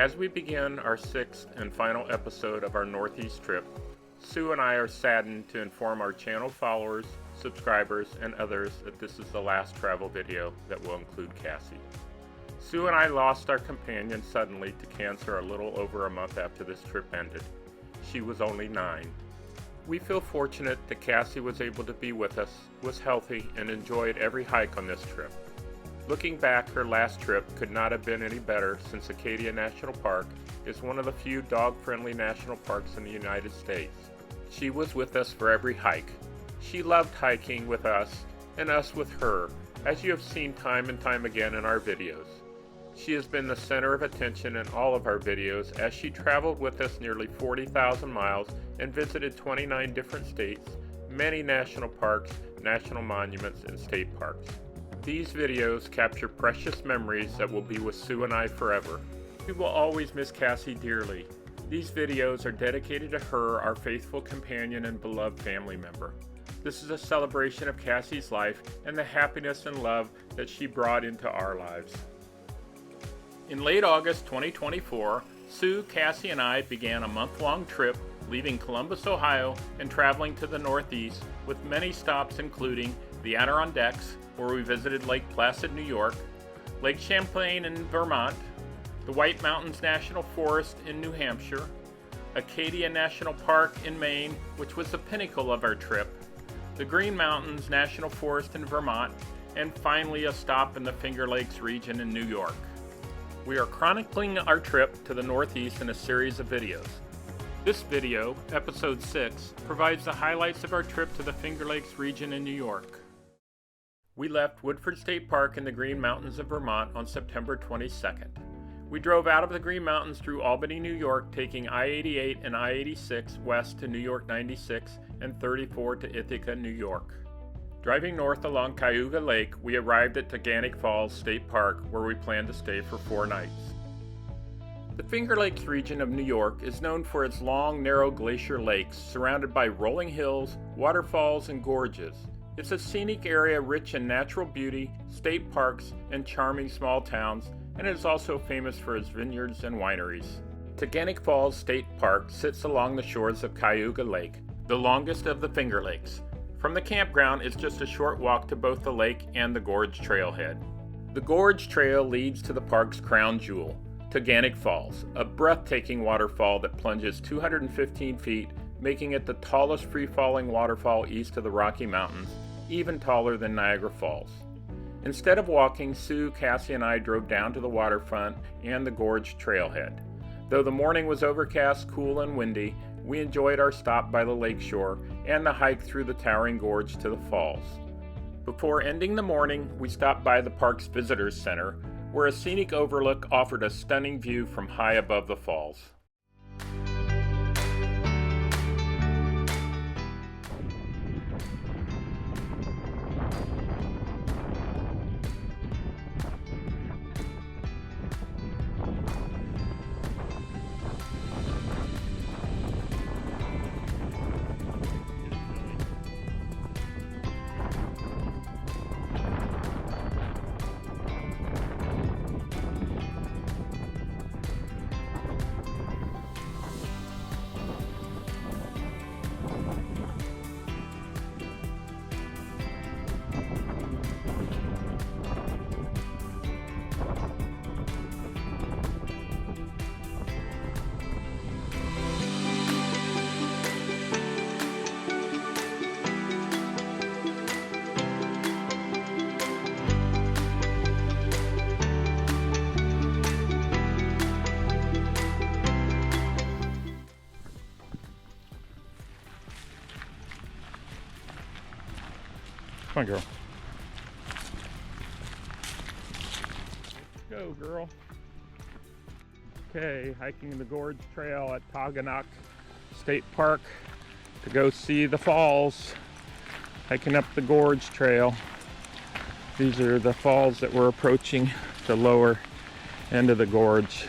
As we begin our sixth and final episode of our Northeast trip, Sue and I are saddened to inform our channel followers, subscribers, and others that this is the last travel video that will include Cassie. Sue and I lost our companion suddenly to cancer a little over a month after this trip ended. She was only 9. We feel fortunate that Cassie was able to be with us, was healthy, and enjoyed every hike on this trip. Looking back, her last trip could not have been any better since Acadia National Park is one of the few dog-friendly national parks in the United States. She was with us for every hike. She loved hiking with us and us with her, as you have seen time and time again in our videos. She has been the center of attention in all of our videos as she traveled with us nearly 40,000 miles and visited 29 different states, many national parks, national monuments, and state parks. These videos capture precious memories that will be with Sue and I forever. We will always miss Cassie dearly. These videos are dedicated to her, our faithful companion and beloved family member. This is a celebration of Cassie's life and the happiness and love that she brought into our lives. In late August 2024, Sue, Cassie, and I began a month-long trip leaving Columbus, Ohio, and traveling to the Northeast with many stops including the Adirondacks, where we visited Lake Placid, New York, Lake Champlain in Vermont, the White Mountains National Forest in New Hampshire, Acadia National Park in Maine, which was the pinnacle of our trip, the Green Mountains National Forest in Vermont, and finally a stop in the Finger Lakes region in New York. We are chronicling our trip to the Northeast in a series of videos. This video, episode 6, provides the highlights of our trip to the Finger Lakes region in New York. We left Woodford State Park in the Green Mountains of Vermont on September 22nd. We drove out of the Green Mountains through Albany, New York, taking I-88 and I-86 west to New York 96 and 34 to Ithaca, New York. Driving north along Cayuga Lake, we arrived at Taganic Falls State Park, where we planned to stay for 4 nights. The Finger Lakes region of New York is known for its long, narrow glacier lakes surrounded by rolling hills, waterfalls, and gorges. It's a scenic area rich in natural beauty, state parks, and charming small towns, and it is also famous for its vineyards and wineries. Taganic Falls State Park sits along the shores of Cayuga Lake, the longest of the Finger Lakes. From the campground, it's just a short walk to both the lake and the Gorge Trailhead. The Gorge Trail leads to the park's crown jewel, Taganic Falls, a breathtaking waterfall that plunges 215 feet, making it the tallest free-falling waterfall east of the Rocky Mountains, even taller than Niagara Falls. Instead of walking, Sue, Cassie, and I drove down to the waterfront and the Gorge Trailhead. Though the morning was overcast, cool, and windy, we enjoyed our stop by the lakeshore and the hike through the towering gorge to the falls. Before ending the morning, we stopped by the park's visitors center, where a scenic overlook offered a stunning view from high above the falls. Come on, girl. Let's go, girl. Okay, hiking the Gorge Trail at Taganic State Park to go see the falls. Hiking up the Gorge Trail. These are the falls that we're approaching, the lower end of the gorge.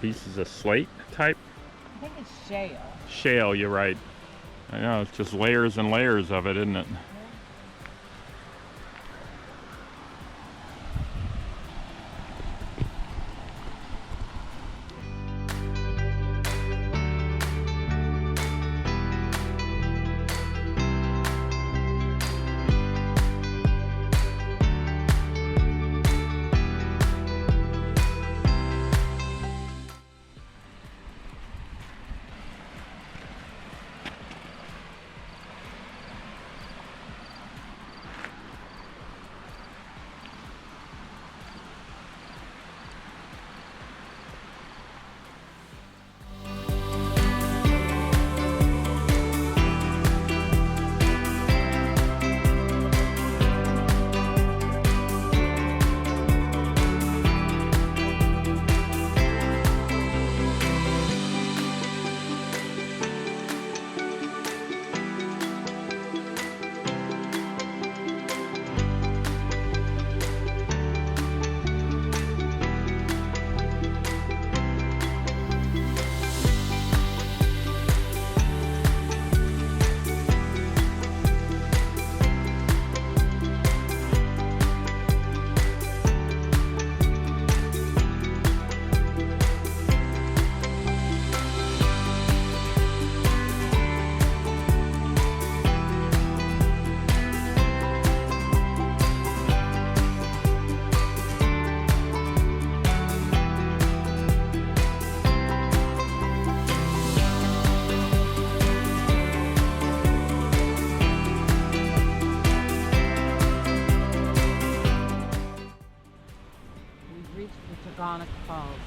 pieces of slate type? I think it's shale. Shale, you're right. I know, it's just layers and layers of it, isn't it? Falls.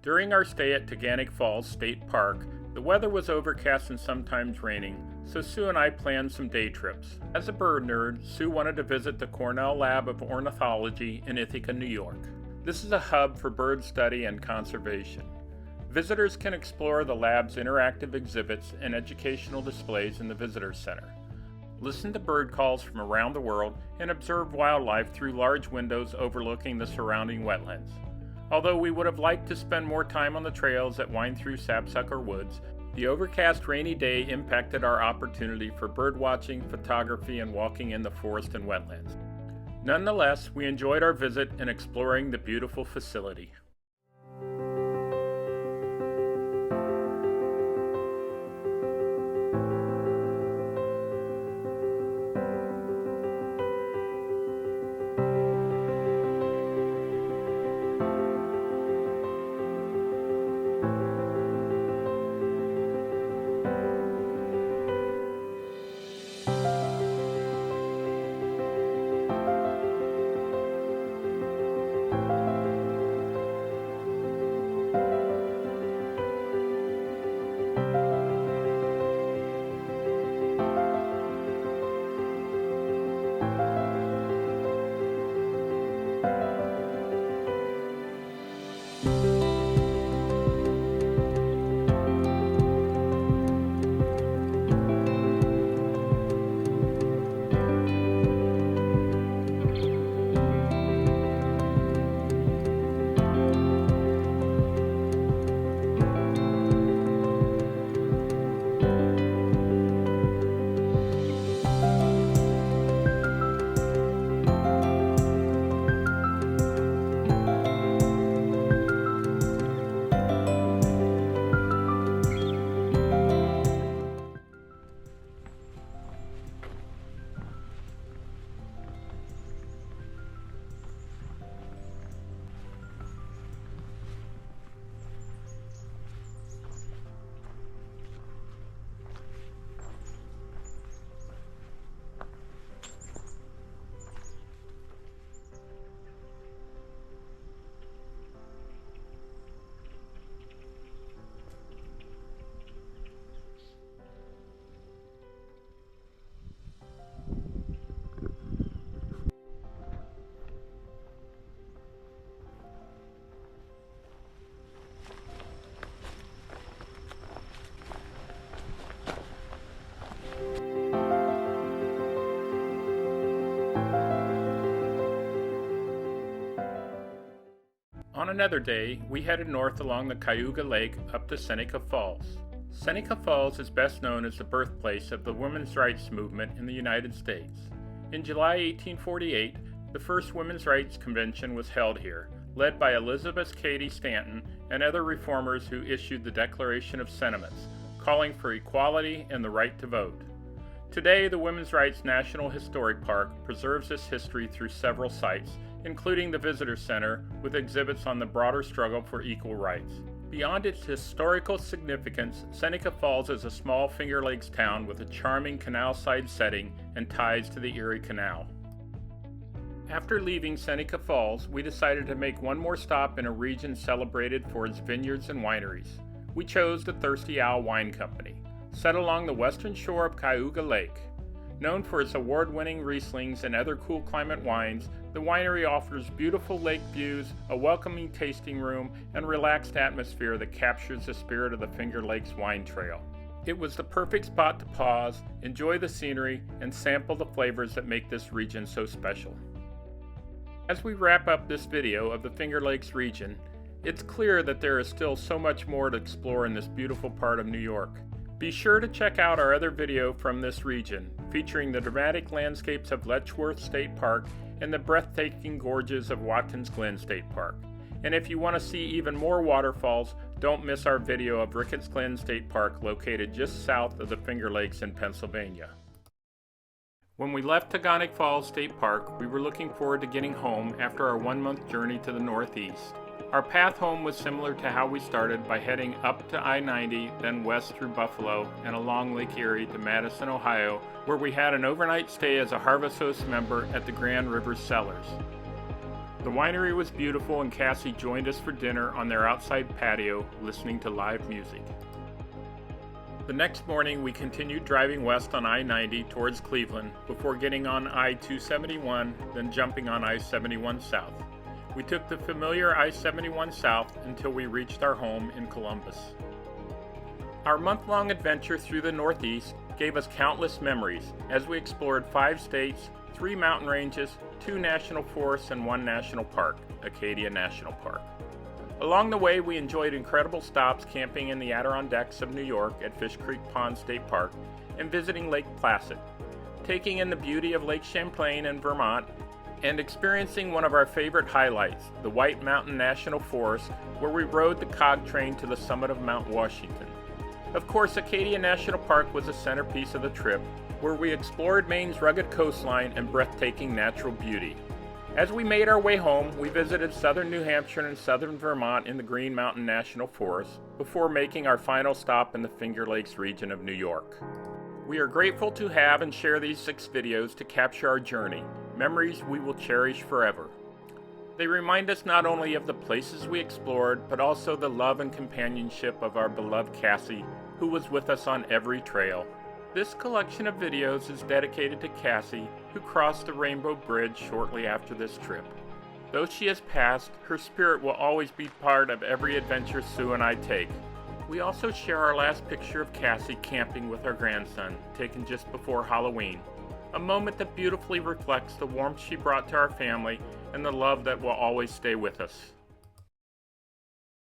During our stay at Taganic Falls State Park, the weather was overcast and sometimes raining, so Sue and I planned some day trips. As a bird nerd, Sue wanted to visit the Cornell Lab of Ornithology in Ithaca, New York. This is a hub for bird study and conservation. Visitors can explore the lab's interactive exhibits and educational displays in the visitor center. Listen to bird calls from around the world and observe wildlife through large windows overlooking the surrounding wetlands. Although we would have liked to spend more time on the trails that wind through Sapsucker Woods, the overcast rainy day impacted our opportunity for bird watching, photography, and walking in the forest and wetlands. Nonetheless, we enjoyed our visit and exploring the beautiful facility. another day, we headed north along the Cayuga Lake up to Seneca Falls. Seneca Falls is best known as the birthplace of the women's rights movement in the United States. In July 1848, the first women's rights convention was held here, led by Elizabeth Cady Stanton and other reformers who issued the Declaration of Sentiments, calling for equality and the right to vote. Today, the Women's Rights National Historic Park preserves this history through several sites, including the Visitor Center, with exhibits on the broader struggle for equal rights. Beyond its historical significance, Seneca Falls is a small Finger Lakes town with a charming canal-side setting and ties to the Erie Canal. After leaving Seneca Falls, we decided to make one more stop in a region celebrated for its vineyards and wineries. We chose the Thirsty Owl Wine Company, set along the western shore of Cayuga Lake. Known for its award-winning Rieslings and other cool climate wines, the winery offers beautiful lake views, a welcoming tasting room, and relaxed atmosphere that captures the spirit of the Finger Lakes Wine Trail. It was the perfect spot to pause, enjoy the scenery, and sample the flavors that make this region so special. As we wrap up this video of the Finger Lakes region, it's clear that there is still so much more to explore in this beautiful part of New York. Be sure to check out our other video from this region, featuring the dramatic landscapes of Letchworth State Park and the breathtaking gorges of Watkins Glen State Park. And if you want to see even more waterfalls, don't miss our video of Ricketts Glen State Park, located just south of the Finger Lakes in Pennsylvania. When we left Tagonic Falls State Park, we were looking forward to getting home after our one-month journey to the northeast. Our path home was similar to how we started, by heading up to I-90, then west through Buffalo and along Lake Erie to Madison, Ohio, where we had an overnight stay as a Harvest Host member at the Grand River Cellars. The winery was beautiful, and Cassie joined us for dinner on their outside patio, listening to live music. The next morning, we continued driving west on I-90 towards Cleveland before getting on I-271, then jumping on I-71 south. We took the familiar I-71 south until we reached our home in Columbus. Our month-long adventure through the Northeast gave us countless memories as we explored 5 states, 3 mountain ranges, 2 national forests, and 1 national park, Acadia National Park. Along the way, we enjoyed incredible stops camping in the Adirondacks of New York at Fish Creek Pond State Park and visiting Lake Placid, taking in the beauty of Lake Champlain in Vermont, and experiencing one of our favorite highlights, the White Mountain National Forest, where we rode the cog train to the summit of Mount Washington. Of course, Acadia National Park was the centerpiece of the trip, where we explored Maine's rugged coastline and breathtaking natural beauty. As we made our way home, we visited southern New Hampshire and southern Vermont in the Green Mountain National Forest, before making our final stop in the Finger Lakes region of New York. We are grateful to have and share these 6 videos to capture our journey, memories we will cherish forever. They remind us not only of the places we explored, but also the love and companionship of our beloved Cassie, who was with us on every trail. This collection of videos is dedicated to Cassie, who crossed the Rainbow Bridge shortly after this trip. Though she has passed, her spirit will always be part of every adventure Sue and I take. We also share our last picture of Cassie camping with our grandson, taken just before Halloween. A moment that beautifully reflects the warmth she brought to our family and the love that will always stay with us.